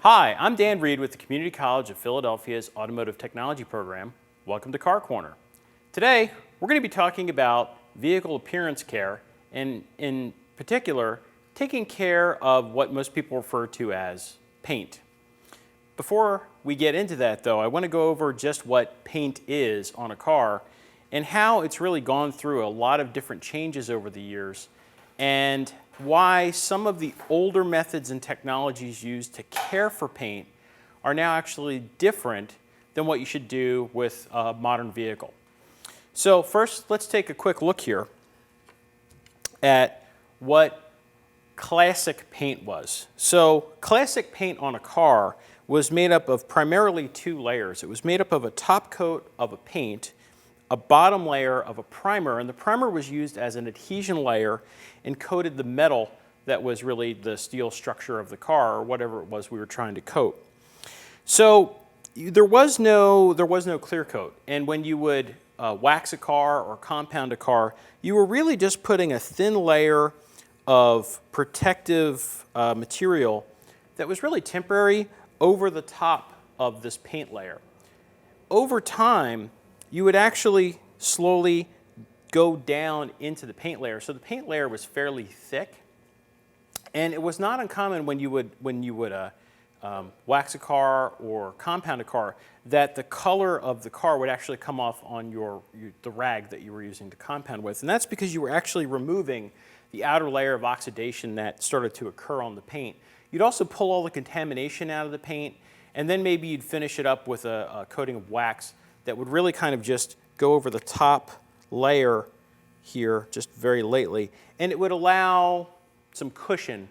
Hi, I'm Dan Reed with the Community College of Philadelphia's Automotive Technology program. Welcome to Car Corner. Today, we're going to be talking about vehicle appearance care and in particular, taking care of what most people refer to as paint. Before we get into that though, I want to go over just what paint is on a car and how it's really gone through a lot of different changes over the years and why some of the older methods and technologies used to care for paint are now actually different than what you should do with a modern vehicle. So first, let's take a quick look here at what classic paint was. So classic paint on a car was made up of primarily two layers. It was made up of a top coat of a paint, a bottom layer of a primer, and the primer was used as an adhesion layer and coated the metal that was really the steel structure of the car or whatever it was we were trying to coat. So there was no clear coat, and when you would wax a car or compound a car, you were really just putting a thin layer of protective material that was really temporary over the top of this paint layer. Over time, you would actually slowly go down into the paint layer. So the paint layer was fairly thick, and it was not uncommon when you would wax a car or compound a car that the color of the car would actually come off on the rag that you were using to compound with, and that's because you were actually removing the outer layer of oxidation that started to occur on the paint. You'd also pull all the contamination out of the paint, and then maybe you'd finish it up with a coating of wax that would really kind of just go over the top layer here just very lightly, and it would allow some cushion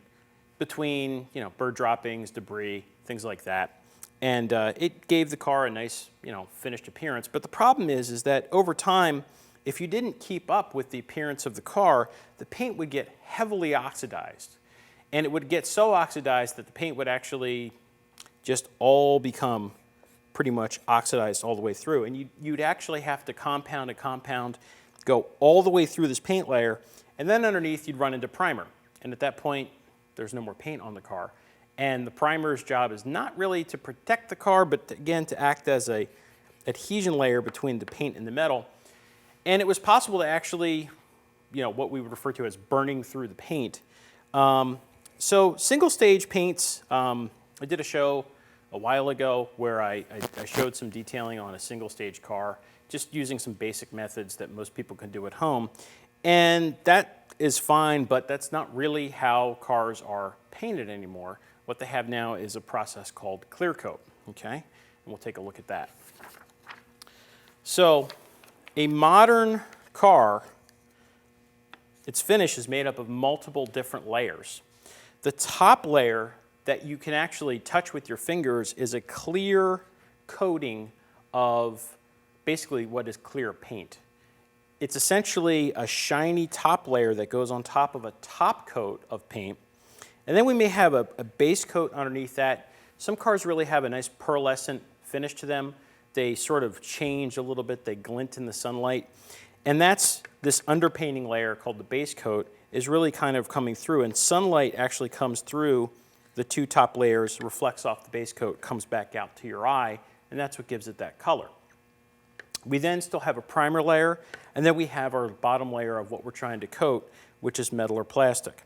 between bird droppings, debris, things like that, and it gave the car a nice finished appearance. But the problem is that over time, if you didn't keep up with the appearance of the car, the paint would get heavily oxidized, and it would get so oxidized that the paint would actually just all become pretty much oxidized all the way through, and you'd actually have to compound and compound, go all the way through this paint layer, and then underneath you'd run into primer, and at that point there's no more paint on the car. And the primer's job is not really to protect the car, but again to act as a adhesion layer between the paint and the metal. And it was possible to actually, what we would refer to as burning through the paint. So single stage paints, I did a show a while ago where I showed some detailing on a single stage car, just using some basic methods that most people can do at home. And that is fine, but that's not really how cars are painted anymore. What they have now is a process called clear coat, okay? And we'll take a look at that. So a modern car, its finish is made up of multiple different layers. The top layer that you can actually touch with your fingers is a clear coating of basically what is clear paint. It's essentially a shiny top layer that goes on top of a top coat of paint. And then we may have a base coat underneath that. Some cars really have a nice pearlescent finish to them. They sort of change a little bit, they glint in the sunlight. And that's this underpainting layer called the base coat is really kind of coming through, and sunlight actually comes through the two top layers, reflects off the base coat, comes back out to your eye, and that's what gives it that color. We then still have a primer layer, and then we have our bottom layer of what we're trying to coat, which is metal or plastic.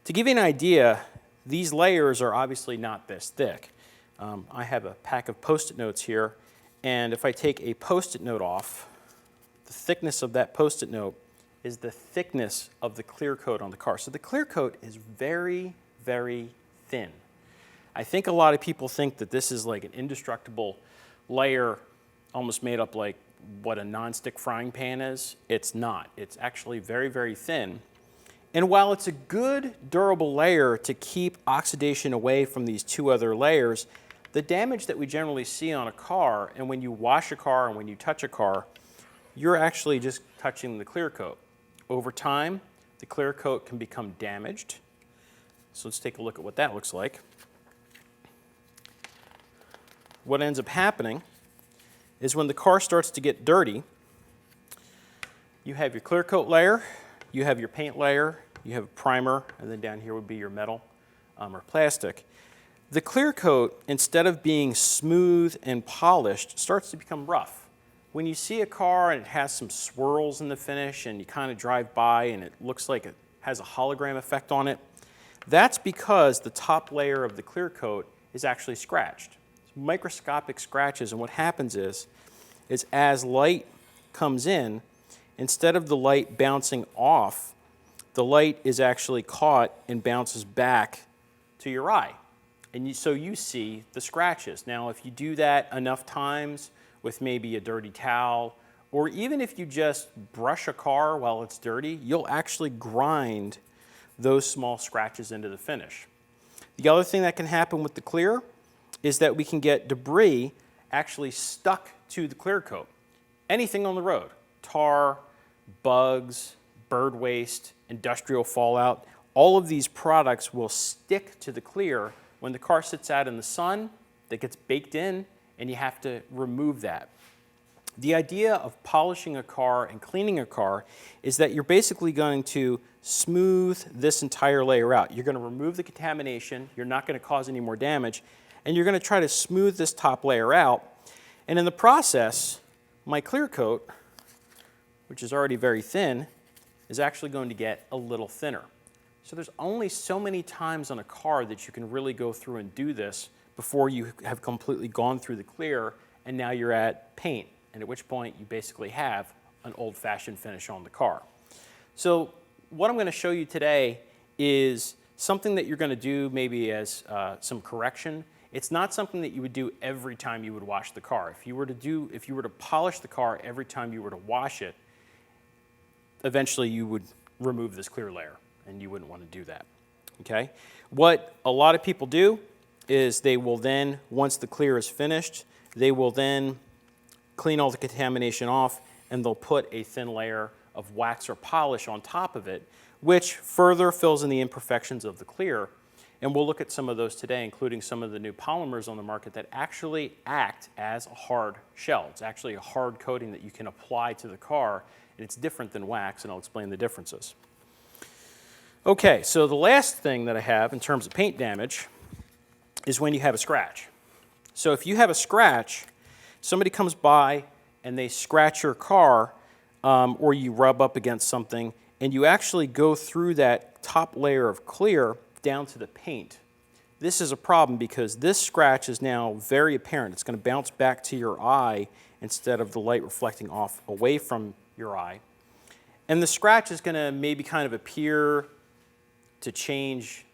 To give you an idea, these layers are obviously not this thick. I have a pack of Post-it notes here, and if I take a Post-it note off, the thickness of that Post-it note is the thickness of the clear coat on the car. So the clear coat is very, very thin. I think a lot of people think that this is like an indestructible layer almost made up like what a nonstick frying pan is. It's not. It's actually very, very thin. And while it's a good durable layer to keep oxidation away from these two other layers, the damage that we generally see on a car, and when you wash a car and when you touch a car, you're actually just touching the clear coat. Over time, the clear coat can become damaged. So let's take a look at what that looks like. What ends up happening is when the car starts to get dirty, you have your clear coat layer, you have your paint layer, you have a primer, and then down here would be your metal or plastic. The clear coat, instead of being smooth and polished, starts to become rough. When you see a car and it has some swirls in the finish and you kind of drive by and it looks like it has a hologram effect on it, that's because the top layer of the clear coat is actually scratched. It's microscopic scratches, and what happens is as light comes in, instead of the light bouncing off, the light is actually caught and bounces back to your eye. And so you see the scratches. Now, if you do that enough times with maybe a dirty towel, or even if you just brush a car while it's dirty, you'll actually grind those small scratches into the finish. The other thing that can happen with the clear is that we can get debris actually stuck to the clear coat. Anything on the road, tar, bugs, bird waste, industrial fallout, all of these products will stick to the clear when the car sits out in the sun, that gets baked in, and you have to remove that. The idea of polishing a car and cleaning a car is that you're basically going to smooth this entire layer out. You're going to remove the contamination, you're not going to cause any more damage, and you're going to try to smooth this top layer out. And in the process, my clear coat, which is already very thin, is actually going to get a little thinner. So there's only so many times on a car that you can really go through and do this before you have completely gone through the clear and now you're at paint, and at which point you basically have an old-fashioned finish on the car. So what I'm going to show you today is something that you're going to do maybe as some correction. It's not something that you would do every time you would wash the car. If you were to polish the car every time you were to wash it, eventually you would remove this clear layer, and you wouldn't want to do that. Okay? What a lot of people do is they will then, once the clear is finished, they will then clean all the contamination off, and they'll put a thin layer of wax or polish on top of it, which further fills in the imperfections of the clear. And we'll look at some of those today, including some of the new polymers on the market that actually act as a hard shell. It's actually a hard coating that you can apply to the car, and it's different than wax, and I'll explain the differences. Okay, so the last thing that I have in terms of paint damage is when you have a scratch. So if you have a scratch, somebody comes by and they scratch your car, or you rub up against something, and you actually go through that top layer of clear down to the paint. This is a problem because this scratch is now very apparent. It's going to bounce back to your eye instead of the light reflecting off away from your eye. And the scratch is going to maybe kind of appear to change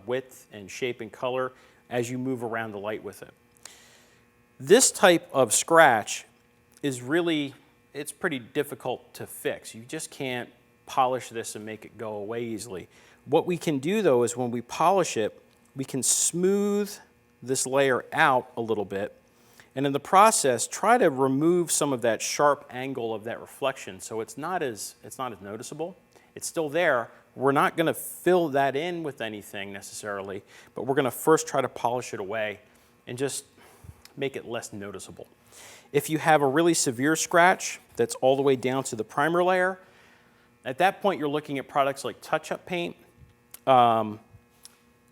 width and shape and color as you move around the light with it. This type of scratch is really, it's pretty difficult to fix. You just can't polish this and make it go away easily. What we can do though is when we polish it, we can smooth this layer out a little bit, and in the process try to remove some of that sharp angle of that reflection so it's not as noticeable. It's still there. We're not going to fill that in with anything necessarily, but we're going to first try to polish it away and just make it less noticeable. If you have a really severe scratch that's all the way down to the primer layer, at that point you're looking at products like touch-up paint,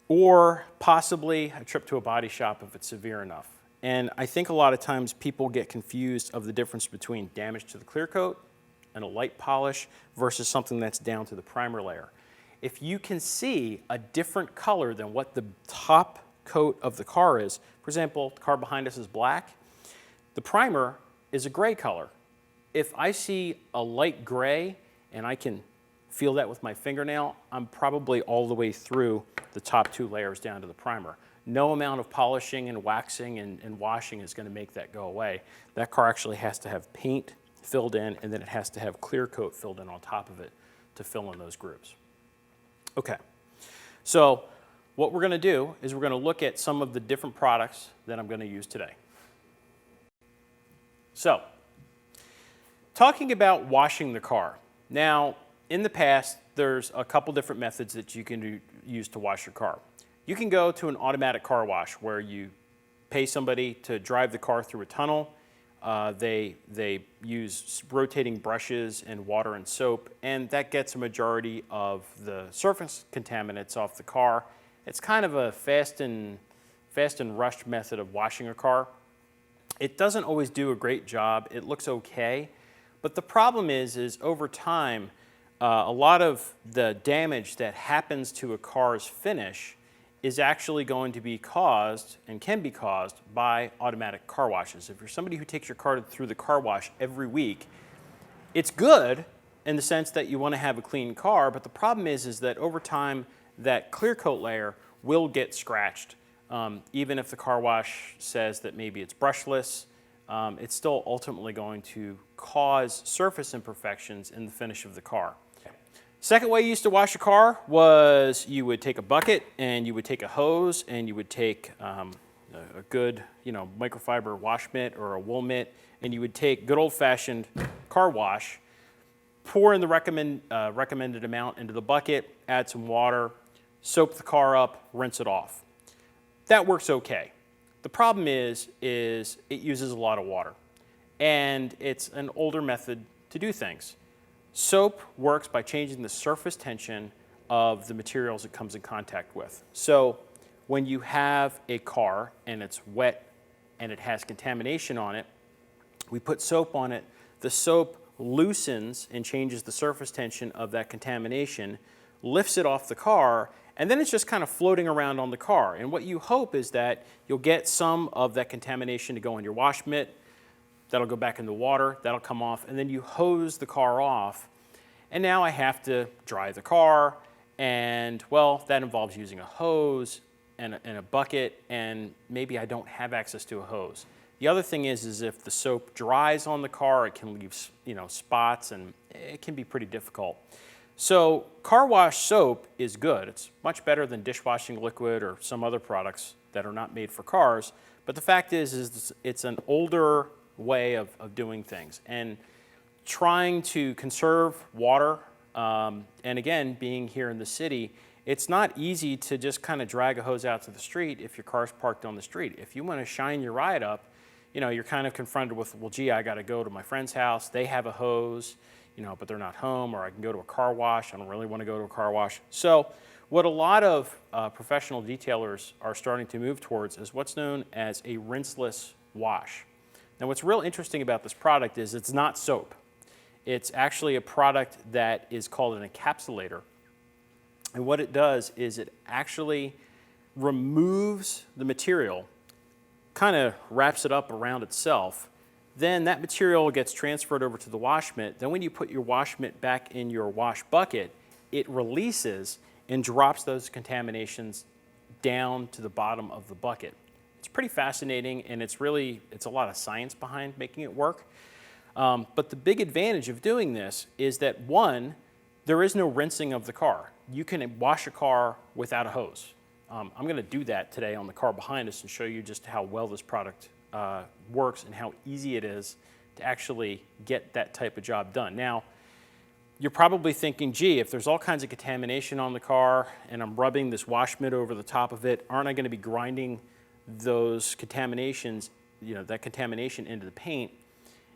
or possibly a trip to a body shop if it's severe enough. And I think a lot of times people get confused of the difference between damage to the clear coat and a light polish versus something that's down to the primer layer. If you can see a different color than what the top coat of the car is, for example, the car behind us is black, the primer is a gray color. If I see a light gray and I can feel that with my fingernail, I'm probably all the way through the top two layers down to the primer. No amount of polishing and waxing and washing is going to make that go away. That car actually has to have paint filled in, and then it has to have clear coat filled in on top of it to fill in those grooves. Okay, so what we're going to do is we're going to look at some of the different products that I'm going to use today. So, talking about washing the car. Now, in the past, there's a couple different methods that you can use to wash your car. You can go to an automatic car wash where you pay somebody to drive the car through a tunnel. They use rotating brushes and water and soap, and that gets a majority of the surface contaminants off the car. It's kind of a fast and fast and rushed method of washing a car. It doesn't always do a great job. It looks okay, but the problem is over time, a lot of the damage that happens to a car's finish is actually going to be caused and can be caused by automatic car washes. If you're somebody who takes your car through the car wash every week, it's good in the sense that you want to have a clean car, but the problem is that over time, that clear coat layer will get scratched. Even if the car wash says that maybe it's brushless, it's still ultimately going to cause surface imperfections in the finish of the car. Second way you used to wash a car was you would take a bucket and you would take a hose and you would take a good, microfiber wash mitt or a wool mitt, and you would take good old-fashioned car wash, pour in the recommended amount into the bucket, add some water, soap the car up, rinse it off. That works okay. The problem is it uses a lot of water, and it's an older method to do things. Soap works by changing the surface tension of the materials it comes in contact with. So when you have a car and it's wet and it has contamination on it, we put soap on it. The soap loosens and changes the surface tension of that contamination, lifts it off the car, and then it's just kind of floating around on the car. And what you hope is that you'll get some of that contamination to go in your wash mitt. That'll go back in the water, that'll come off, and then you hose the car off. And now I have to dry the car, and well, that involves using a hose and a bucket, and maybe I don't have access to a hose. The other thing is if the soap dries on the car, it can leave spots, and it can be pretty difficult. So car wash soap is good. It's much better than dishwashing liquid or some other products that are not made for cars. But the fact is it's an older way of doing things, and trying to conserve water, and again, being here in the city, it's not easy to just kind of drag a hose out to the street if your car's parked on the street. If you want to shine your ride up, you're kind of confronted with, well, gee, I got to go to my friend's house. They have a hose, but they're not home, or I can go to a car wash. I don't really want to go to a car wash. So what a lot of professional detailers are starting to move towards is what's known as a rinseless wash. Now, what's real interesting about this product is it's not soap. It's actually a product that is called an encapsulator. And what it does is it actually removes the material, kind of wraps it up around itself. Then that material gets transferred over to the wash mitt. Then when you put your wash mitt back in your wash bucket, it releases and drops those contaminations down to the bottom of the bucket. It's pretty fascinating, and it's a lot of science behind making it work. But the big advantage of doing this is that, one, there is no rinsing of the car. You can wash a car without a hose. I'm going to do that today on the car behind us and show you just how well this product works and how easy it is to actually get that type of job done. Now, you're probably thinking, gee, if there's all kinds of contamination on the car and I'm rubbing this wash mitt over the top of it, aren't I going to be grinding those contaminations, that contamination into the paint?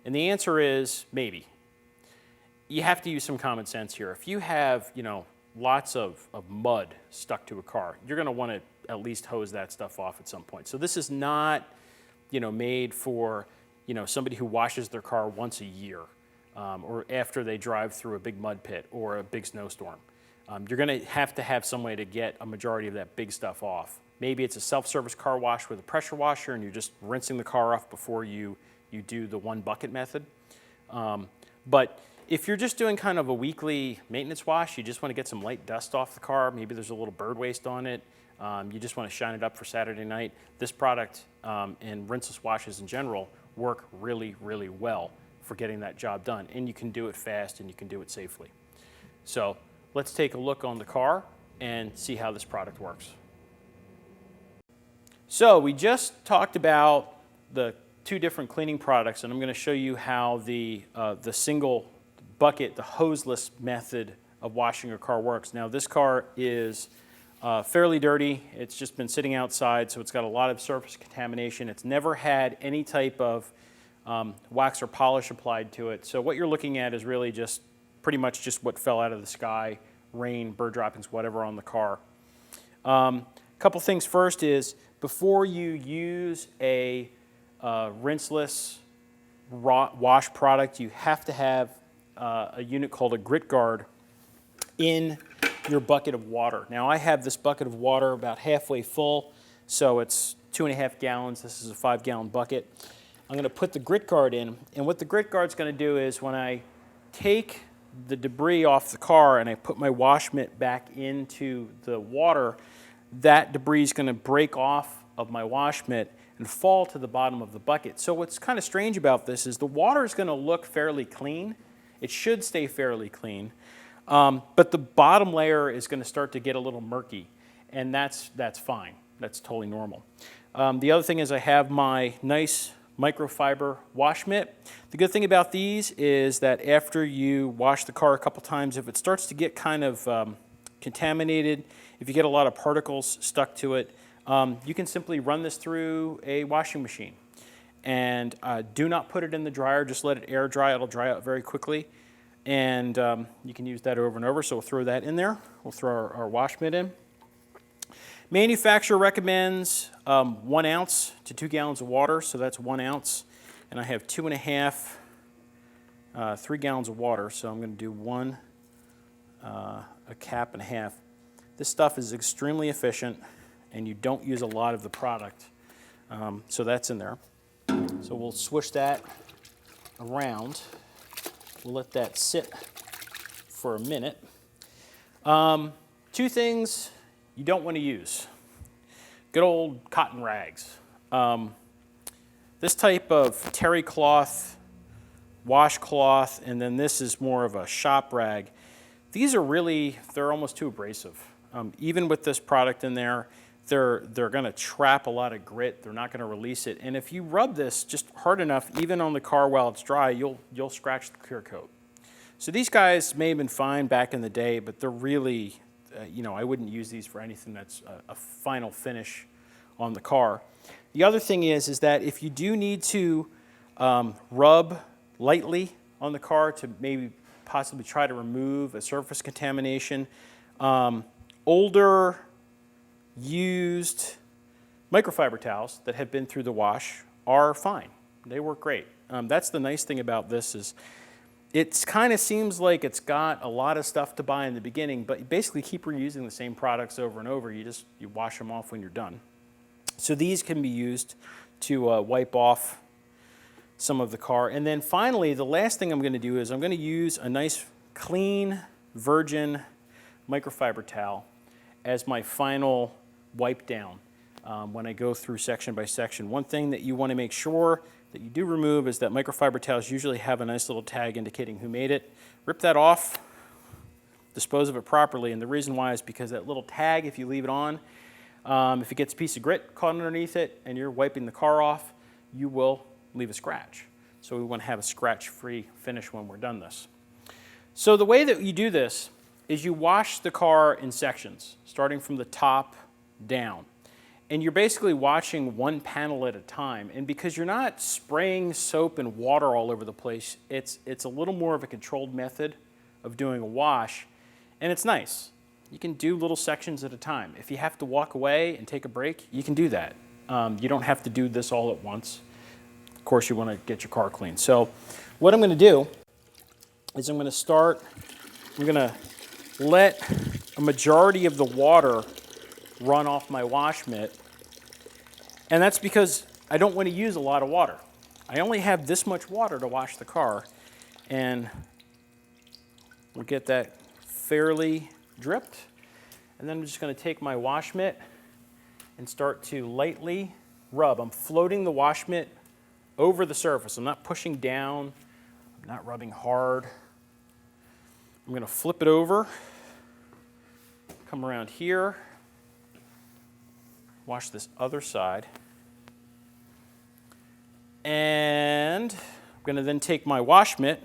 And the answer is maybe. You have to use some common sense here. If you have, lots of mud stuck to a car, you're going to want to at least hose that stuff off at some point. So this is not, made for, somebody who washes their car once a year, or after they drive through a big mud pit or a big snowstorm. You're going to have some way to get a majority of that big stuff off. Maybe it's a self-service car wash with a pressure washer, and you're just rinsing the car off before you do the one bucket method. But if you're just doing kind of a weekly maintenance wash, you just want to get some light dust off the car, maybe there's a little bird waste on it, you just want to shine it up for Saturday night, this product and rinseless washes in general work really, really well for getting that job done. And you can do it fast and you can do it safely. So let's take a look on the car and see how this product works. So we just talked about the two different cleaning products, and I'm going to show you how the single bucket, the hoseless method of washing a car works. Now this car is fairly dirty. It's just been sitting outside, so it's got a lot of surface contamination. It's never had any type of wax or polish applied to it. So what you're looking at is really just pretty much just what fell out of the sky, rain, bird droppings, whatever on the car. Couple things first is before you use a rinseless wash product, you have to have a unit called a grit guard in your bucket of water. Now I have this bucket of water about halfway full, so it's 2.5 gallons. This is a 5-gallon bucket. I'm going to put the grit guard in, and what the grit guard's going to do is when I take the debris off the car and I put my wash mitt back into the water, that debris is going to break off of my wash mitt and fall to the bottom of the bucket. So what's kind of strange about this is the water is going to look fairly clean. It should stay fairly clean, but the bottom layer is going to start to get a little murky, and that's fine. That's totally normal. The other thing is I have my nice microfiber wash mitt. The good thing about these is that after you wash the car a couple times, if it starts to get kind of contaminated, if you get a lot of particles stuck to it, you can simply run this through a washing machine. And do not put it in the dryer, just let it air dry. It'll dry out very quickly. And you can use that over and over, so we'll throw that in there. We'll throw our wash mitt in. Manufacturer recommends 1 ounce to 2 gallons of water, so that's 1 ounce. And I have 2.5, 3 gallons of water, so I'm going to do a cap and a half. This stuff is extremely efficient, and you don't use a lot of the product. So that's in there. So we'll swish that around. We'll let that sit for a minute. 2 things you don't want to use. Good old cotton rags. This type of terry cloth, washcloth, and then this is more of a shop rag. These are they're almost too abrasive. Even with this product in there, they're going to trap a lot of grit. They're not going to release it. And if you rub this just hard enough, even on the car while it's dry, you'll scratch the clear coat. So these guys may have been fine back in the day, but they're really, I wouldn't use these for anything that's a final finish on the car. The other thing is that if you do need to rub lightly on the car to maybe possibly try to remove a surface contamination, older used microfiber towels that have been through the wash are fine. They work great. That's the nice thing about this is it kind of seems like it's got a lot of stuff to buy in the beginning, but you basically keep reusing the same products over and over. You wash them off when you're done. So these can be used to wipe off some of the car. And then finally, the last thing I'm going to do is I'm going to use a nice clean virgin microfiber towel as my final wipe down when I go through section by section. One thing that you want to make sure that you do remove is that microfiber towels usually have a nice little tag indicating who made it. Rip that off, dispose of it properly, and the reason why is because that little tag, if you leave it on, if it gets a piece of grit caught underneath it and you're wiping the car off, you will leave a scratch. So we want to have a scratch-free finish when we're done this. So the way that you do this is you wash the car in sections, starting from the top down. And you're basically washing one panel at a time. And because you're not spraying soap and water all over the place, it's a little more of a controlled method of doing a wash. And it's nice. You can do little sections at a time. If you have to walk away and take a break, you can do that. You don't have to do this all at once. Of course, you want to get your car clean. So what I'm going to do is I'm going to let a majority of the water run off my wash mitt. And that's because I don't want to use a lot of water. I only have this much water to wash the car. And we'll get that fairly dripped. And then I'm just going to take my wash mitt and start to lightly rub. I'm floating the wash mitt over the surface. I'm not pushing down. I'm not rubbing hard. I'm going to flip it over, come around here, wash this other side, and I'm going to then take my wash mitt,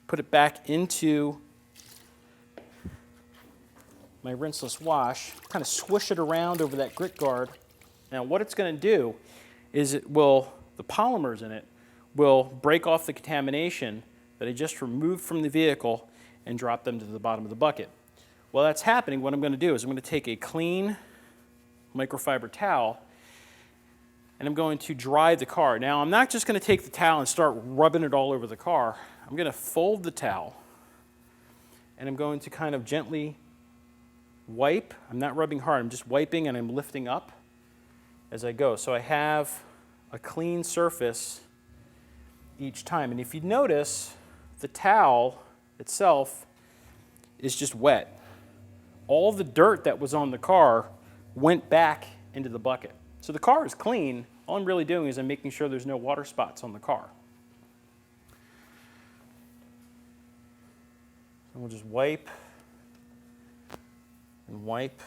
put it back into my rinseless wash, kind of swish it around over that grit guard. Now what it's going to do is the polymers in it will break off the contamination that I just removed from the vehicle and drop them to the bottom of the bucket. While that's happening, what I'm going to do is I'm going to take a clean microfiber towel and I'm going to dry the car. Now, I'm not just going to take the towel and start rubbing it all over the car. I'm going to fold the towel, and I'm going to kind of gently wipe. I'm not rubbing hard, I'm just wiping and I'm lifting up as I go. So I have a clean surface each time. And if you notice, the towel itself is just wet. All the dirt that was on the car went back into the bucket. So the car is clean. All I'm really doing is I'm making sure there's no water spots on the car. And we'll just wipe and wipe.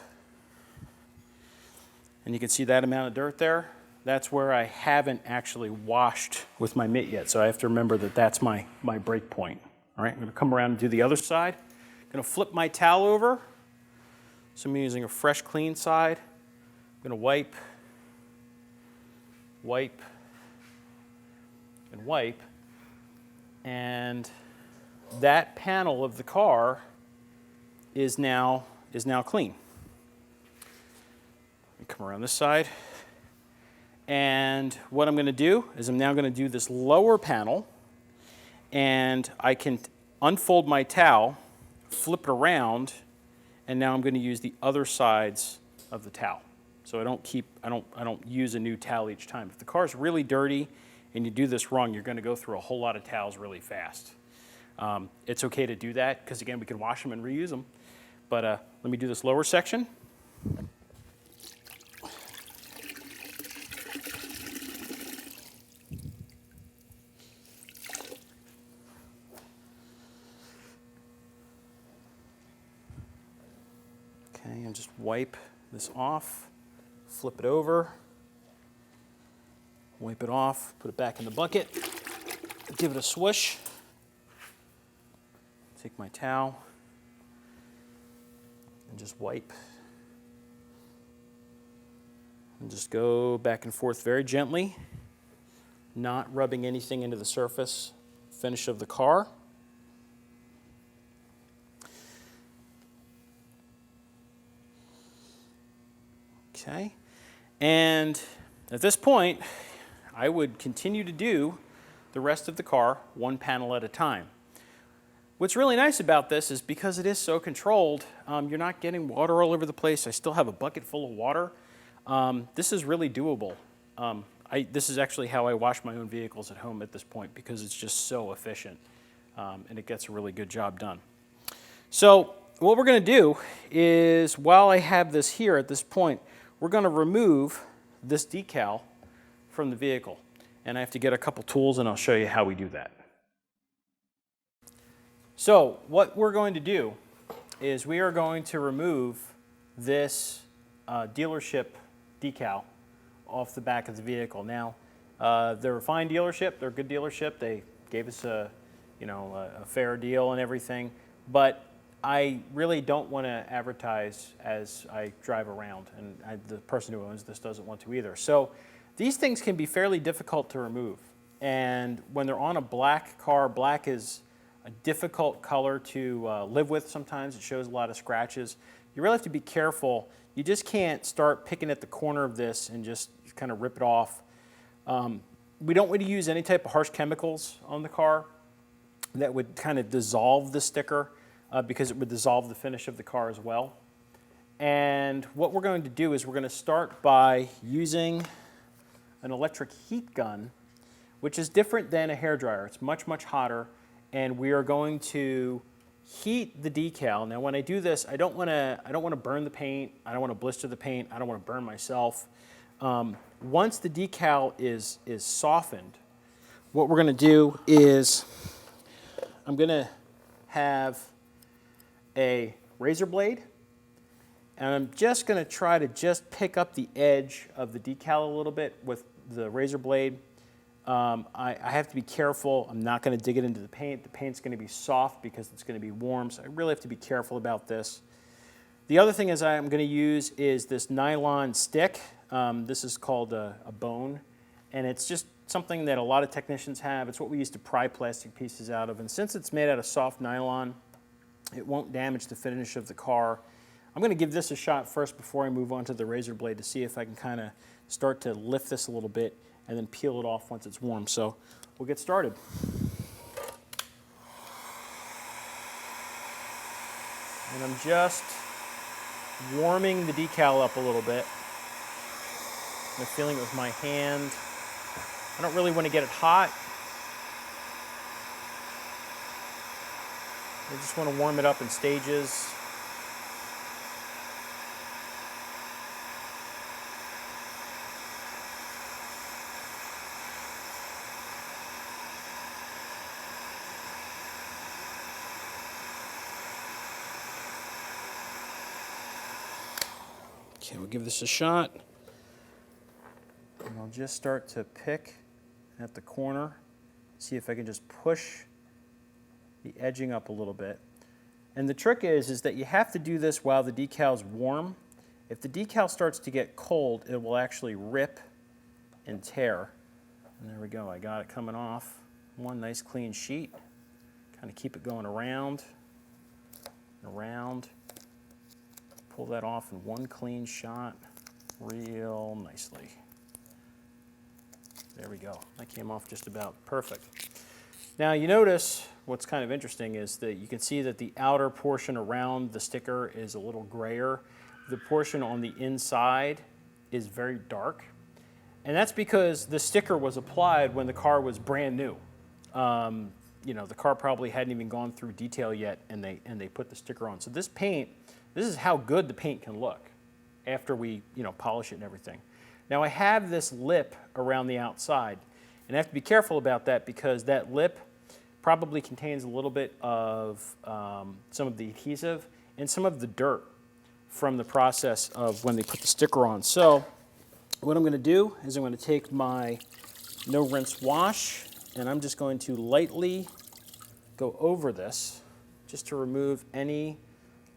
And you can see that amount of dirt there. That's where I haven't actually washed with my mitt yet. So I have to remember that that's my break point. All right, I'm going to come around and do the other side. I'm going to flip my towel over. So I'm using a fresh, clean side. I'm going to wipe, wipe, and wipe. And that panel of the car is now clean. Come around this side. And what I'm going to do is I'm now going to do this lower panel, and I can unfold my towel, flip it around, and now I'm going to use the other sides of the towel. So I don't use a new towel each time. If the car is really dirty and you do this wrong, you're going to go through a whole lot of towels really fast. It's okay to do that because, again, we can wash them and reuse them. But let me do this lower section. Okay, and just wipe this off, flip it over, wipe it off, put it back in the bucket, give it a swish, take my towel, and just wipe. And just go back and forth very gently, not rubbing anything into the surface finish of the car. Okay, and at this point, I would continue to do the rest of the car one panel at a time. What's really nice about this is because it is so controlled, you're not getting water all over the place. I still have a bucket full of water. This is really doable. This is actually how I wash my own vehicles at home at this point because it's just so efficient, and it gets a really good job done. So what we're going to do is, while I have this here at this point, we're going to remove this decal from the vehicle. And I have to get a couple tools, and I'll show you how we do that. So what we're going to do is we are going to remove this dealership decal off the back of the vehicle. Now, they're a fine dealership. They're a good dealership. They gave us a fair deal and everything. But I really don't want to advertise as I drive around, and the person who owns this doesn't want to either. So these things can be fairly difficult to remove. And when they're on a black car, black is a difficult color to live with sometimes. It shows a lot of scratches. You really have to be careful. You just can't start picking at the corner of this and just kind of rip it off. We don't want to use any type of harsh chemicals on the car that would kind of dissolve the sticker. Because it would dissolve the finish of the car as well. And what we're going to do is we're going to start by using an electric heat gun, which is different than a hairdryer. It's much, much hotter, and we are going to heat the decal. Now, when I do this, I don't want to burn the paint. I don't want to blister the paint. I don't want to burn myself. Once the decal is softened, what we're going to do is I'm going to have a razor blade, and I'm just going to try to just pick up the edge of the decal a little bit with the razor blade. I have to be careful. I'm not going to dig it into the paint. The paint's going to be soft because it's going to be warm, so I really have to be careful about this. The other thing is I'm going to use is this nylon stick. This is called a bone, and it's just something that a lot of technicians have. It's what we use to pry plastic pieces out of, and since it's made out of soft nylon, it won't damage the finish of the car. I'm going to give this a shot first before I move on to the razor blade to see if I can kind of start to lift this a little bit and then peel it off once it's warm. So we'll get started. And I'm just warming the decal up a little bit. I'm feeling it with my hand. I don't really want to get it hot. I just want to warm it up in stages. Okay, we'll give this a shot. And I'll just start to pick at the corner, see if I can just push the edging up a little bit. And the trick is that you have to do this while the decal's warm. If the decal starts to get cold, it will actually rip and tear. And there we go, I got it coming off. One nice clean sheet. Kind of keep it going around and around. Pull that off in one clean shot real nicely. There we go. That came off just about perfect. Now you notice what's kind of interesting is that you can see that the outer portion around the sticker is a little grayer. The portion on the inside is very dark. And that's because the sticker was applied when the car was brand new. You know, the car probably hadn't even gone through detail yet and they put the sticker on. So this paint, this is how good the paint can look after we, polish it and everything. Now I have this lip around the outside, and I have to be careful about that because that lip probably contains a little bit of some of the adhesive and some of the dirt from the process of when they put the sticker on. So what I'm going to do is I'm going to take my no rinse wash and I'm just going to lightly go over this just to remove any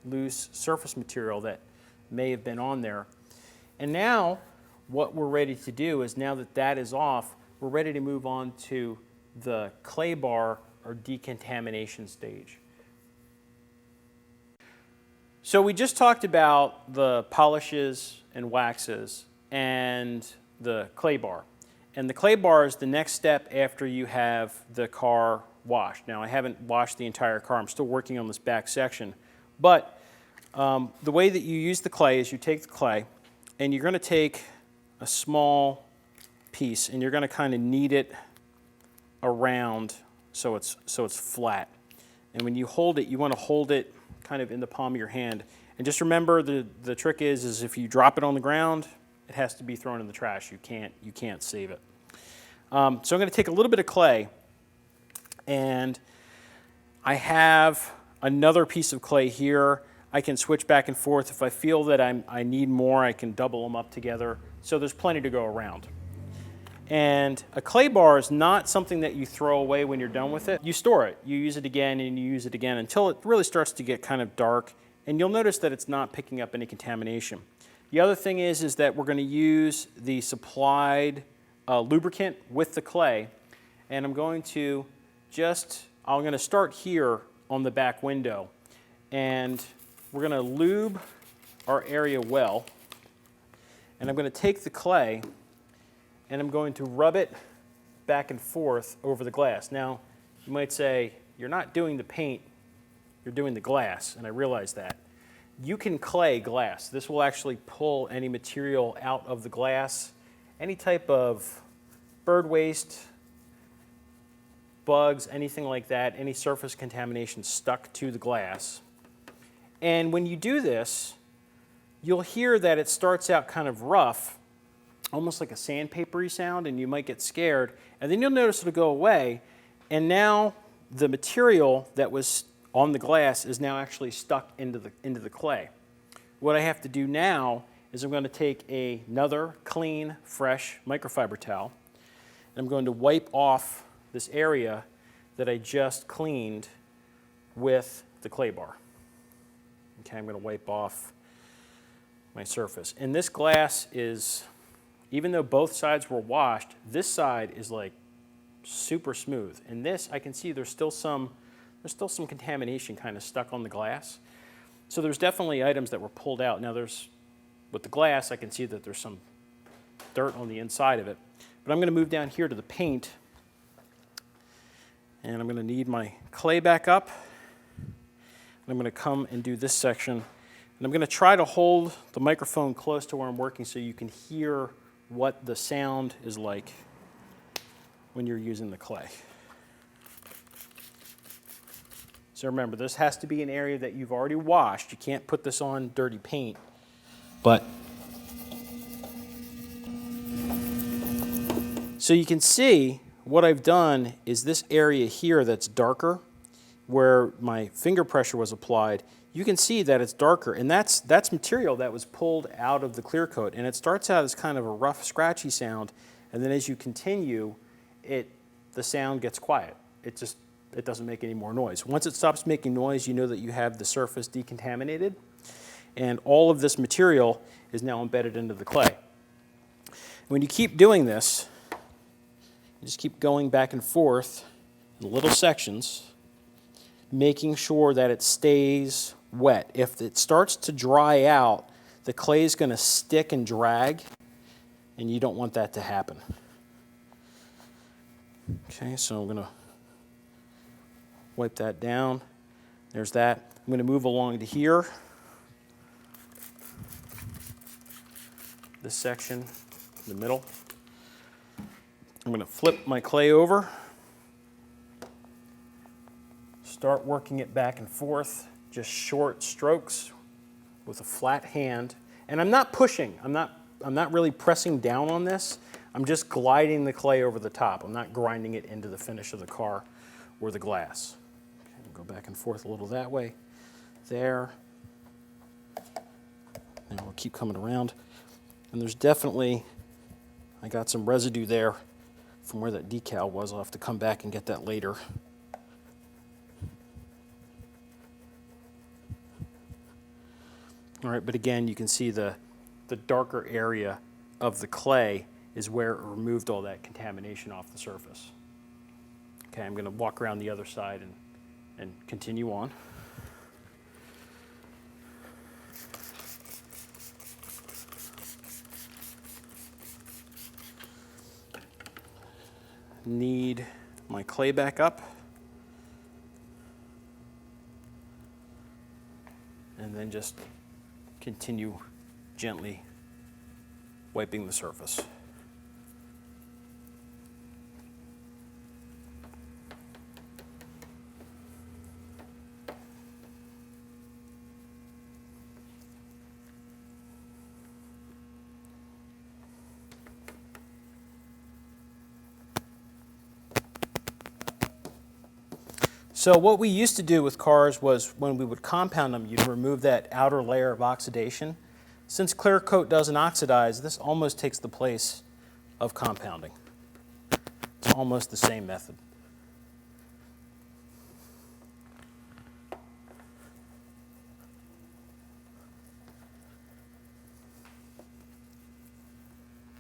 loose surface material that may have been on there. And now what we're ready to do is, now that that is off, we're ready to move on to the clay bar or decontamination stage. So we just talked about the polishes and waxes and the clay bar. And the clay bar is the next step after you have the car washed. Now I haven't washed the entire car, I'm still working on this back section. But the way that you use the clay is you take the clay and you're going to take a small piece and you're going to kind of knead it around so it's flat. And when you hold it, you want to hold it kind of in the palm of your hand. And just remember the trick is if you drop it on the ground, it has to be thrown in the trash. You can't save it. So I'm going to take a little bit of clay, and I have another piece of clay here. I can switch back and forth. If I feel that I need more, I can double them up together. So there's plenty to go around. And a clay bar is not something that you throw away when you're done with it. You store it. You use it again and you use it again until it really starts to get kind of dark. And you'll notice that it's not picking up any contamination. The other thing is that we're going to use the supplied lubricant with the clay. And I'm going to start here on the back window. And we're going to lube our area well. And I'm going to take the clay and I'm going to rub it back and forth over the glass. Now, you might say, you're not doing the paint, you're doing the glass, and I realize that. You can clay glass. This will actually pull any material out of the glass, any type of bird waste, bugs, anything like that, any surface contamination stuck to the glass. And when you do this, you'll hear that it starts out kind of rough, almost like a sandpapery sound, and you might get scared. And then you'll notice it'll go away, and now the material that was on the glass is now actually stuck into the clay. What I have to do now is I'm going to take another clean, fresh microfiber towel, and I'm going to wipe off this area that I just cleaned with the clay bar. Okay, I'm going to wipe off my surface. And this glass is, even though both sides were washed, this side is like super smooth. And this, I can see there's still some contamination kind of stuck on the glass. So there's definitely items that were pulled out. Now with the glass, I can see that there's some dirt on the inside of it. But I'm going to move down here to the paint, and I'm going to need my clay back up. And I'm going to come and do this section, and I'm going to try to hold the microphone close to where I'm working so you can hear what the sound is like when you're using the clay. So remember, this has to be an area that you've already washed. You can't put this on dirty paint. But so you can see what I've done is this area here that's darker, where my finger pressure was applied, you can see that it's darker, and that's material that was pulled out of the clear coat, and it starts out as kind of a rough, scratchy sound, and then as you continue, the sound gets quiet. It doesn't make any more noise. Once it stops making noise, you know that you have the surface decontaminated, and all of this material is now embedded into the clay. When you keep doing this, you just keep going back and forth in little sections, making sure that it stays wet. If it starts to dry out, the clay is going to stick and drag, and you don't want that to happen. Okay, so I'm going to wipe that down. There's that. I'm going to move along to here. This section, in the middle. I'm going to flip my clay over. Start working it back and forth, just short strokes with a flat hand. And I'm not pushing. I'm not really pressing down on this. I'm just gliding the clay over the top. I'm not grinding it into the finish of the car or the glass. Okay, go back and forth a little that way, there. And we'll keep coming around. And there's definitely, I got some residue there from where that decal was. I'll have to come back and get that later. All right, but again, you can see the darker area of the clay is where it removed all that contamination off the surface. Okay, I'm going to walk around the other side and continue on. Need my clay back up. And then just continue gently wiping the surface. So what we used to do with cars was when we would compound them, you'd remove that outer layer of oxidation. Since clear coat doesn't oxidize, this almost takes the place of compounding. It's almost the same method.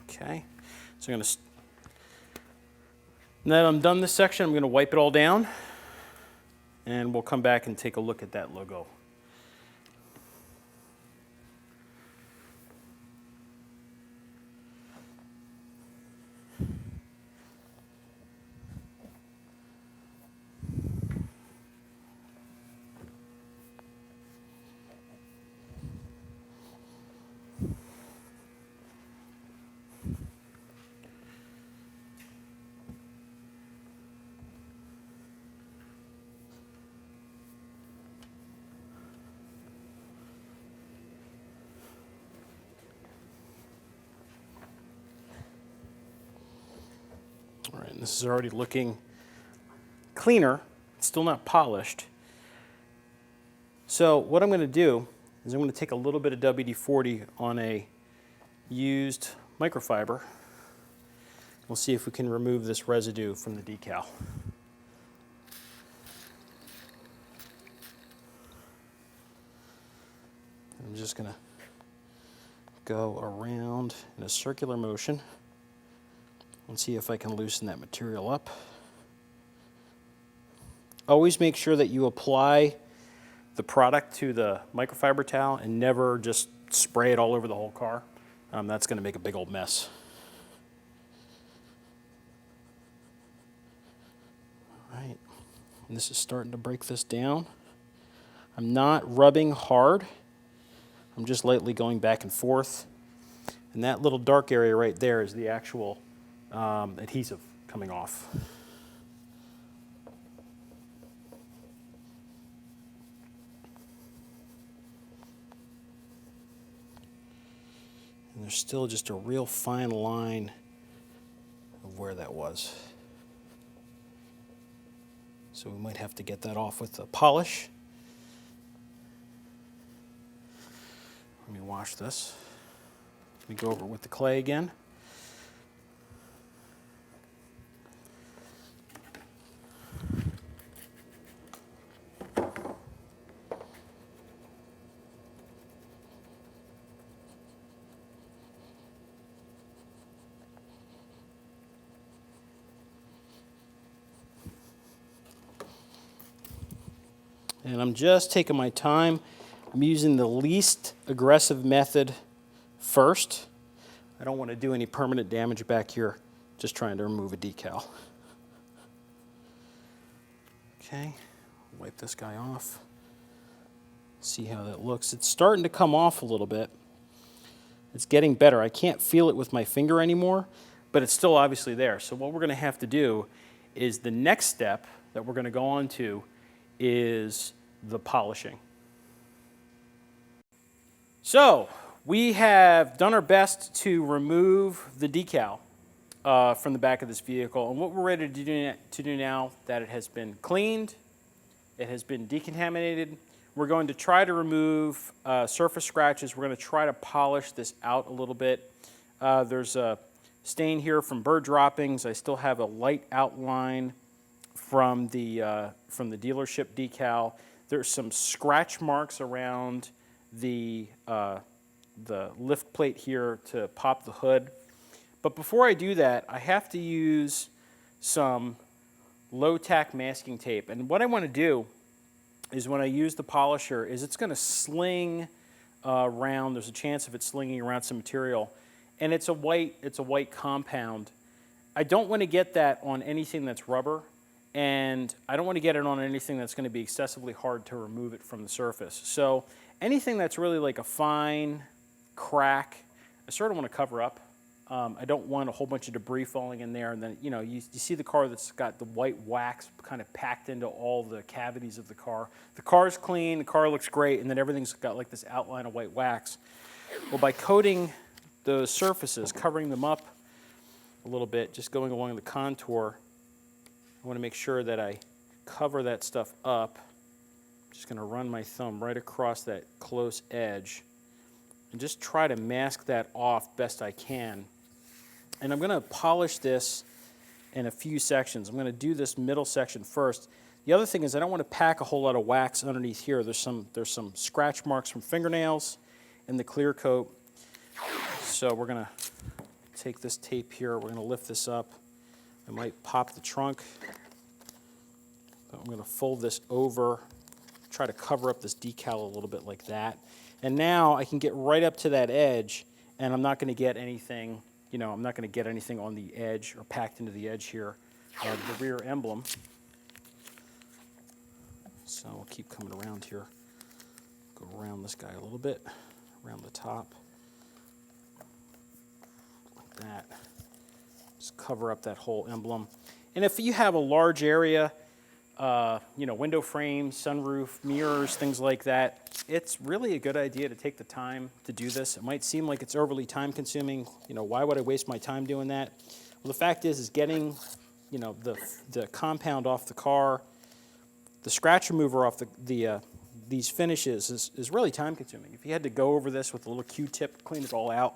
Okay, so now that I'm done this section, I'm going to wipe it all down. And we'll come back and take a look at that logo. All right, and this is already looking cleaner. It's still not polished. So what I'm going to do is I'm going to take a little bit of WD-40 on a used microfiber. We'll see if we can remove this residue from the decal. I'm just going to go around in a circular motion and see if I can loosen that material up. Always make sure that you apply the product to the microfiber towel and never just spray it all over the whole car. That's going to make a big old mess. And this is starting to break this down. I'm not rubbing hard. I'm just lightly going back and forth. And that little dark area right there is the actual adhesive coming off. And there's still just a real fine line of where that was. So we might have to get that off with a polish. Let me wash this. Let me go over it with the clay again. And I'm just taking my time. I'm using the least aggressive method first. I don't want to do any permanent damage back here, just trying to remove a decal. Okay, wipe this guy off. See how that looks. It's starting to come off a little bit. It's getting better. I can't feel it with my finger anymore, but it's still obviously there. So what we're going to have to do is the next step that we're going to go on to is the polishing. So we have done our best to remove the decal from the back of this vehicle, and what we're ready to do now that it has been cleaned, it has been decontaminated, we're going to try to remove surface scratches. We're going to try to polish this out a little bit. There's a stain here from bird droppings. I still have a light outline from the dealership decal. There's some scratch marks around the lift plate here to pop the hood. But before I do that, I have to use some low-tack masking tape. And what I want to do is when I use the polisher is it's going to sling around. There's a chance of it slinging around some material. And it's a white compound. I don't want to get that on anything that's rubber. And I don't want to get it on anything that's going to be excessively hard to remove it from the surface. So anything that's really like a fine crack, I sort of want to cover up. I don't want a whole bunch of debris falling in there, and then you see the car that's got the white wax kind of packed into all the cavities of the car. The car's clean, the car looks great, and then everything's got like this outline of white wax. Well, by coating those surfaces, covering them up a little bit, just going along the contour, I want to make sure that I cover that stuff up. I'm just going to run my thumb right across that close edge and just try to mask that off best I can. And I'm going to polish this in a few sections. I'm going to do this middle section first. The other thing is I don't want to pack a whole lot of wax underneath here. There's some scratch marks from fingernails in the clear coat. So we're going to take this tape here. We're going to lift this up. I might pop the trunk. But I'm going to fold this over, try to cover up this decal a little bit like that. And now I can get right up to that edge, and I'm not going to get anything, I'm not going to get anything on the edge or packed into the edge here of the rear emblem. So we'll keep coming around here. Go around this guy a little bit, around the top, like that. Just cover up that whole emblem. And if you have a large area, window frames, sunroof, mirrors, things like that, it's really a good idea to take the time to do this. It might seem like it's overly time consuming. Why would I waste my time doing that? Well, the fact is getting, the compound off the car, the scratch remover off these finishes is really time consuming. If you had to go over this with a little Q-tip, clean it all out,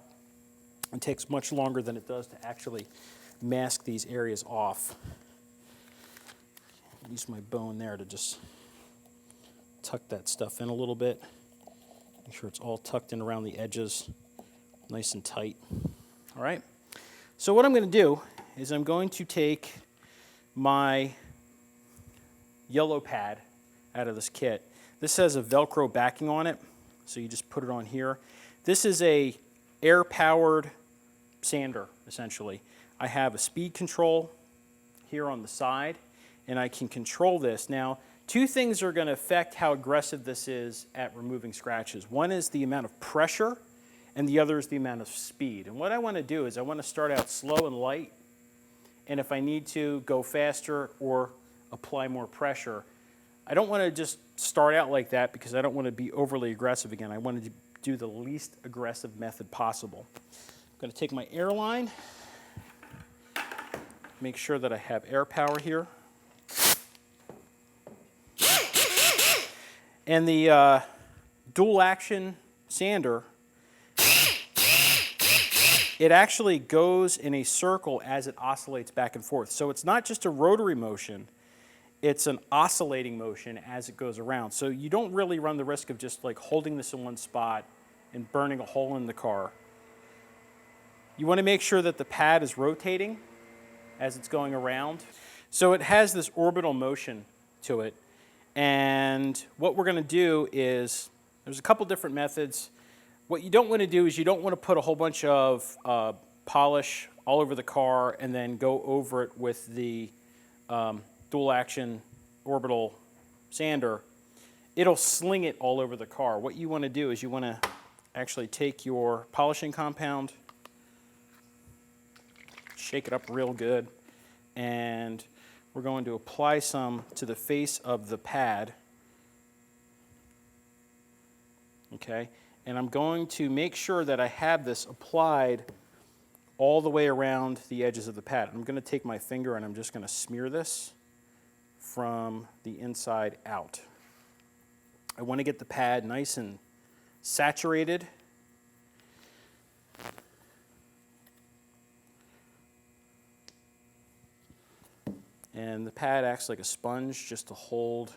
it takes much longer than it does to actually mask these areas off. Use my bone there to just tuck that stuff in a little bit. Make sure it's all tucked in around the edges, nice and tight. All right. So what I'm going to do is I'm going to take my yellow pad out of this kit. This has a Velcro backing on it, so you just put it on here. This is a air-powered sander, essentially. I have a speed control here on the side, and I can control this. Now, two things are going to affect how aggressive this is at removing scratches. One is the amount of pressure, and the other is the amount of speed. And what I want to do is I want to start out slow and light, and if I need to, go faster or apply more pressure. I don't want to just start out like that because I don't want to be overly aggressive again. I want to do the least aggressive method possible. I'm going to take my airline, make sure that I have air power here. And the dual action sander, it actually goes in a circle as it oscillates back and forth. So it's not just a rotary motion, it's an oscillating motion as it goes around. So you don't really run the risk of just like holding this in one spot and burning a hole in the car. You want to make sure that the pad is rotating as it's going around. So it has this orbital motion to it. And what we're going to do is, there's a couple different methods. What you don't want to do is you don't want to put a whole bunch of polish all over the car and then go over it with the dual action orbital sander. It'll sling it all over the car. What you want to do is you want to actually take your polishing compound, shake it up real good, and we're going to apply some to the face of the pad. Okay, and I'm going to make sure that I have this applied all the way around the edges of the pad. I'm going to take my finger and I'm just going to smear this from the inside out. I want to get the pad nice and saturated. And the pad acts like a sponge just to hold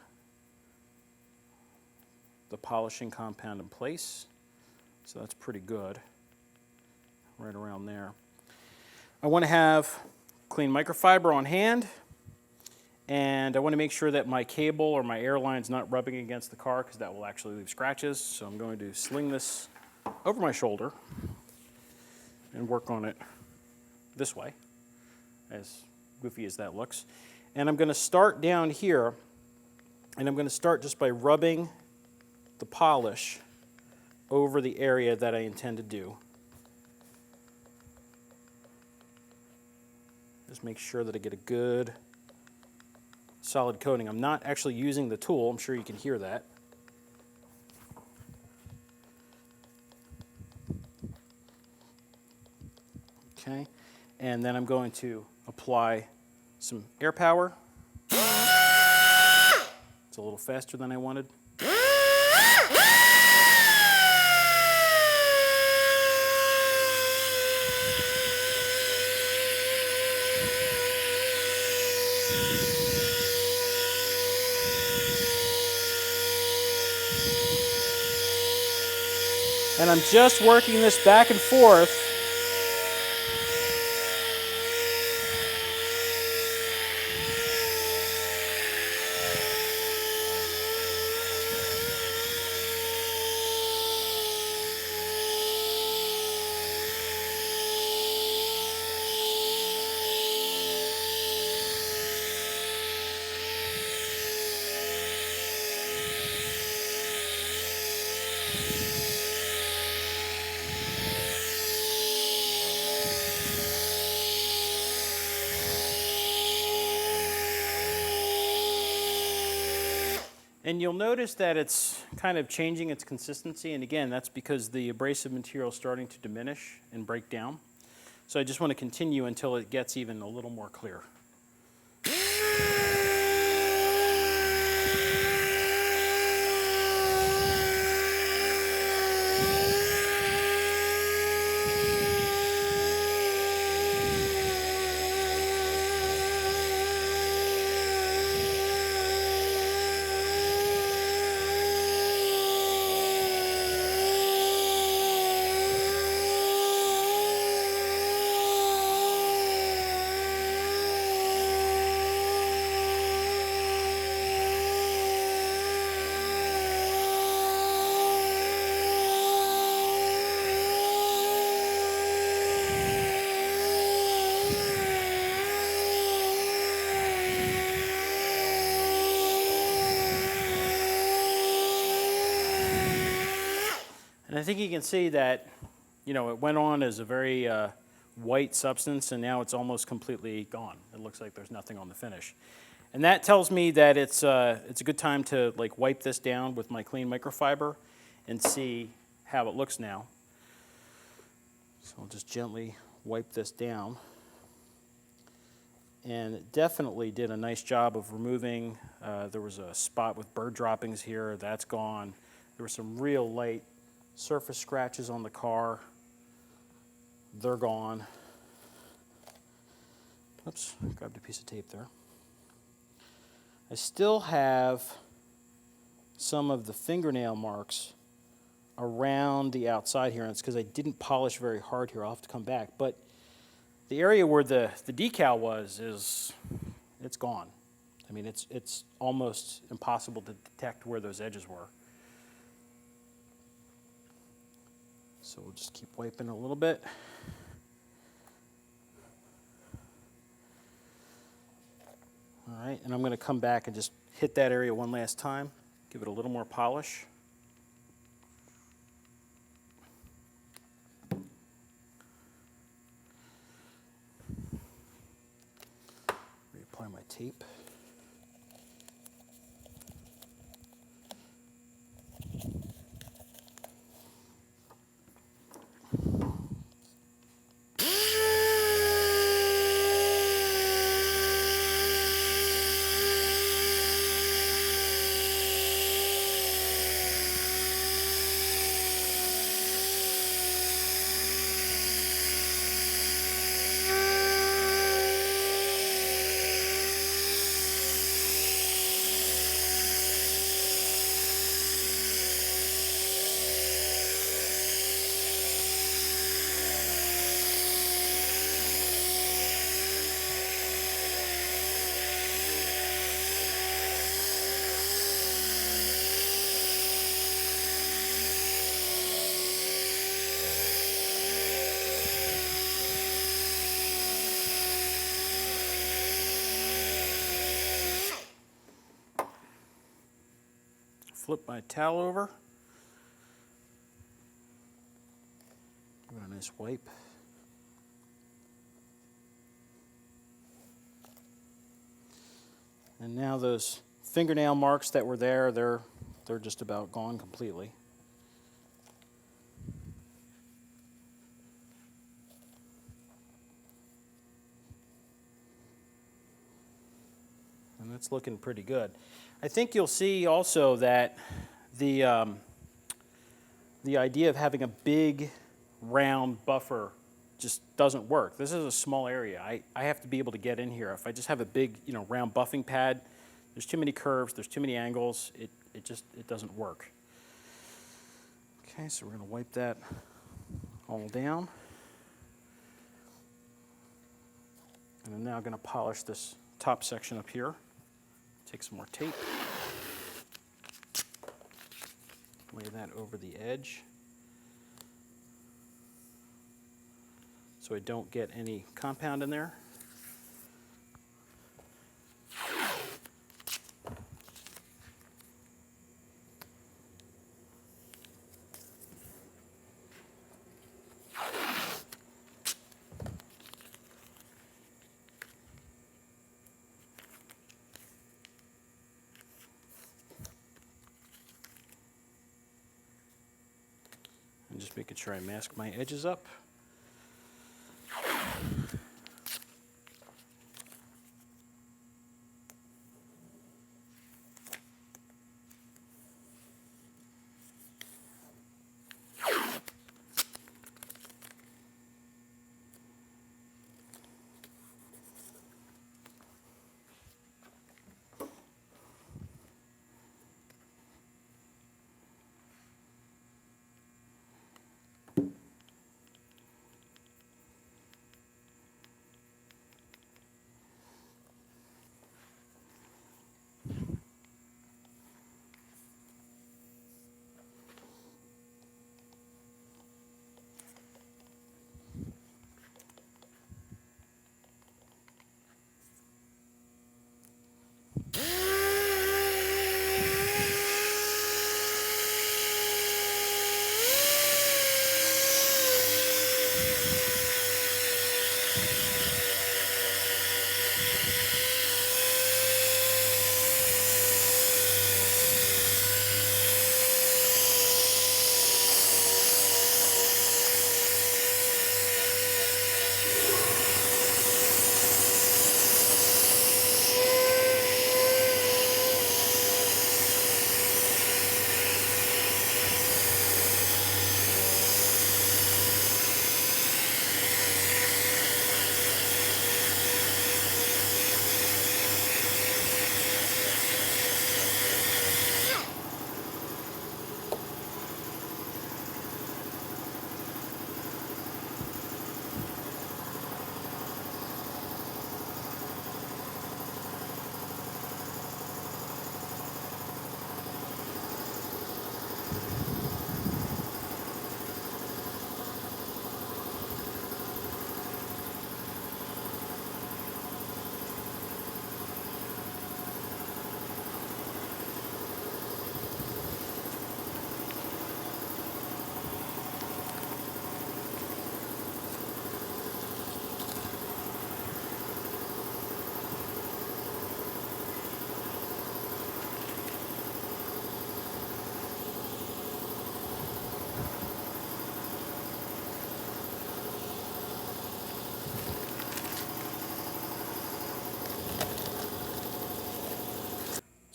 the polishing compound in place. So that's pretty good, right around there. I want to have clean microfiber on hand, and I want to make sure that my cable or my airline is not rubbing against the car because that will actually leave scratches. So I'm going to sling this over my shoulder and work on it this way, as goofy as that looks. And I'm going to start down here, and I'm going to start just by rubbing the polish over the area that I intend to do. Just make sure that I get a good solid coating. I'm not actually using the tool. I'm sure you can hear that. Okay, and then I'm going to apply some air power. It's a little faster than I wanted. And I'm just working this back and forth. And you'll notice that it's kind of changing its consistency, and again, that's because the abrasive material is starting to diminish and break down. So I just want to continue until it gets even a little more clear. And I think you can see that, you know, it went on as a very white substance, and now it's almost completely gone. It looks like there's nothing on the finish. And that tells me that it's a good time to like wipe this down with my clean microfiber and see how it looks now. So I'll just gently wipe this down. And it definitely did a nice job of removing, there was a spot with bird droppings here, that's gone. There were some real light surface scratches on the car, they're gone. Oops, grabbed a piece of tape there. I still have some of the fingernail marks around the outside here, and it's because I didn't polish very hard here. I'll have to come back. But the area where the decal was, it's gone. I mean, it's almost impossible to detect where those edges were. So we'll just keep wiping a little bit. All right, and I'm going to come back and just hit that area one last time, give it a little more polish. Reapply my tape. Flip my towel over. Give it a nice wipe. And now those fingernail marks that were there, they're just about gone completely. And it's looking pretty good. I think you'll see also that the idea of having a big round buffer just doesn't work. This is a small area. I have to be able to get in here. If I just have a big, you know, round buffing pad, there's too many curves, there's too many angles, it doesn't work. Okay, so we're going to wipe that all down. And I'm now going to polish this top section up here. Take some more tape, lay that over the edge so I don't get any compound in there. And just making sure I mask my edges up.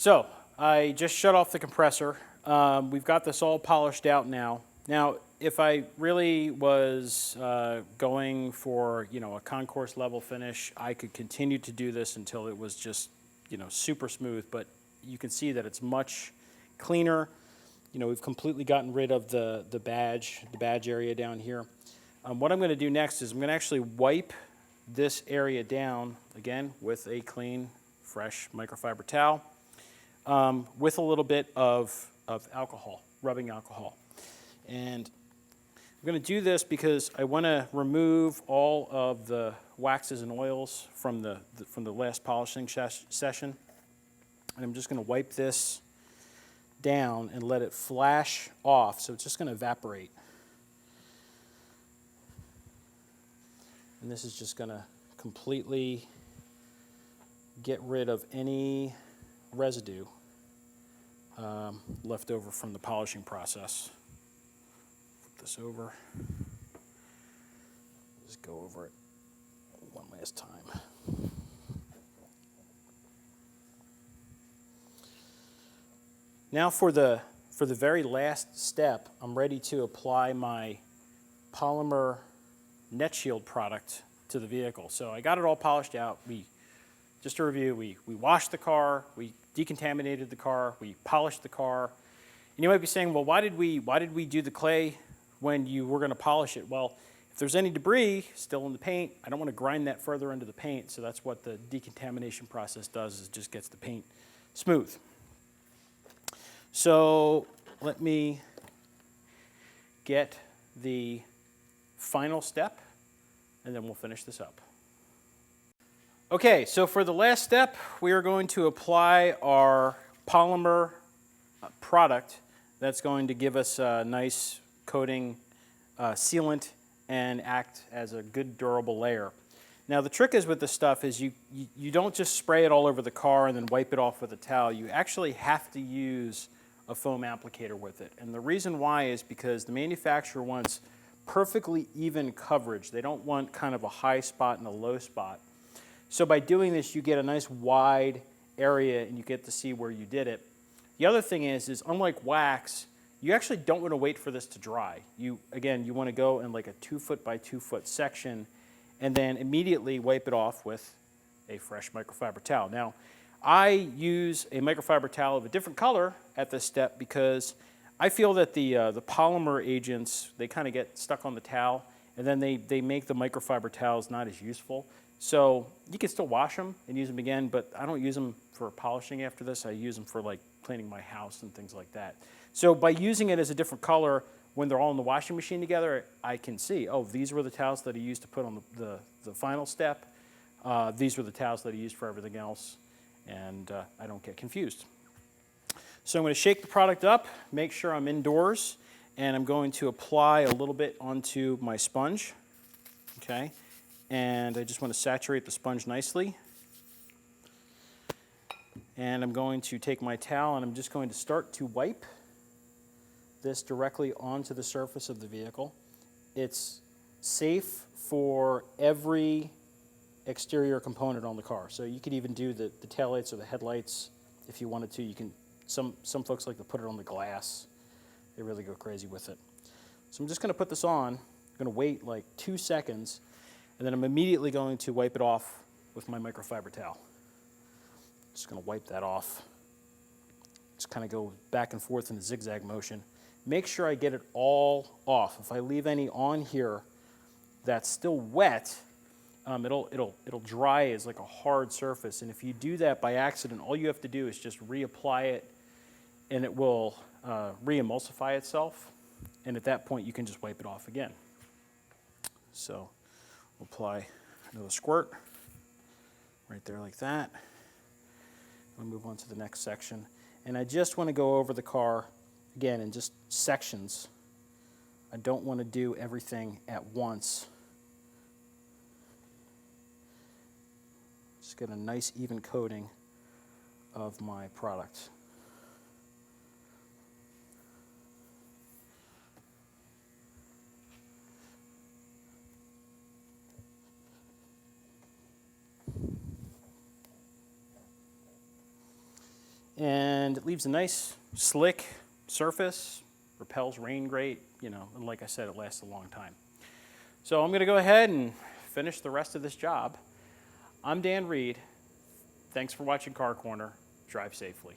So I just shut off the compressor. We've got this all polished out now. Now, if I really was going for, a concourse level finish, I could continue to do this until it was just, super smooth. But you can see that it's much cleaner. We've completely gotten rid of the badge area down here. What I'm going to do next is I'm going to actually wipe this area down again with a clean, fresh microfiber towel with a little bit of alcohol, rubbing alcohol. And I'm going to do this because I want to remove all of the waxes and oils from the last polishing session. And I'm just going to wipe this down and let it flash off, so it's just going to evaporate. And this is just going to completely get rid of any residue left over from the polishing process. Flip this over. Just go over it one last time. Now for the very last step, I'm ready to apply my polymer net shield product to the vehicle. So I got it all polished out. Just to review, we washed the car, we decontaminated the car, we polished the car. And you might be saying, well, why did we do the clay when you were going to polish it? Well, if there's any debris still in the paint, I don't want to grind that further into the paint. So that's what the decontamination process does, is it just gets the paint smooth. So let me get the final step, and then we'll finish this up. Okay, so for the last step, we are going to apply our polymer product that's going to give us a nice coating sealant and act as a good durable layer. Now the trick is with this stuff is you don't just spray it all over the car and then wipe it off with a towel. You actually have to use a foam applicator with it. And the reason why is because the manufacturer wants perfectly even coverage. They don't want kind of a high spot and a low spot. So by doing this, you get a nice wide area and you get to see where you did it. The other thing is unlike wax, you actually don't want to wait for this to dry. You want to go in like a 2 foot by 2 foot section and then immediately wipe it off with a fresh microfiber towel. Now, I use a microfiber towel of a different color at this step because I feel that the polymer agents, they kind of get stuck on the towel, and then they make the microfiber towels not as useful. So you can still wash them and use them again, but I don't use them for polishing after this. I use them for like cleaning my house and things like that. So by using it as a different color, when they're all in the washing machine together, I can see, oh, these were the towels that I used to put on the final step. These were the towels that I used for everything else. And I don't get confused. So I'm going to shake the product up, make sure I'm indoors, and I'm going to apply a little bit onto my sponge, okay? And I just want to saturate the sponge nicely. And I'm going to take my towel and I'm just going to start to wipe this directly onto the surface of the vehicle. It's safe for every exterior component on the car. So you could even do the taillights or the headlights if you wanted to. You can. Some folks like to put it on the glass. They really go crazy with it. So I'm just going to put this on. I'm going to wait like 2 seconds, and then I'm immediately going to wipe it off with my microfiber towel. Just going to wipe that off. Just kind of go back and forth in a zigzag motion. Make sure I get it all off. If I leave any on here that's still wet, it'll dry as like a hard surface. And if you do that by accident, all you have to do is just reapply it, and it will re-emulsify itself. And at that point, you can just wipe it off again. So we'll apply another squirt right there like that. We'll move on to the next section. And I just want to go over the car again in just sections. I don't want to do everything at once. Just get a nice even coating of my product. and it leaves a nice slick surface, repels rain great, you know, and like I said, it lasts a long time. So I'm going to go ahead and finish the rest of this job. I'm Dan Reed. Thanks for watching Car Corner. Drive safely.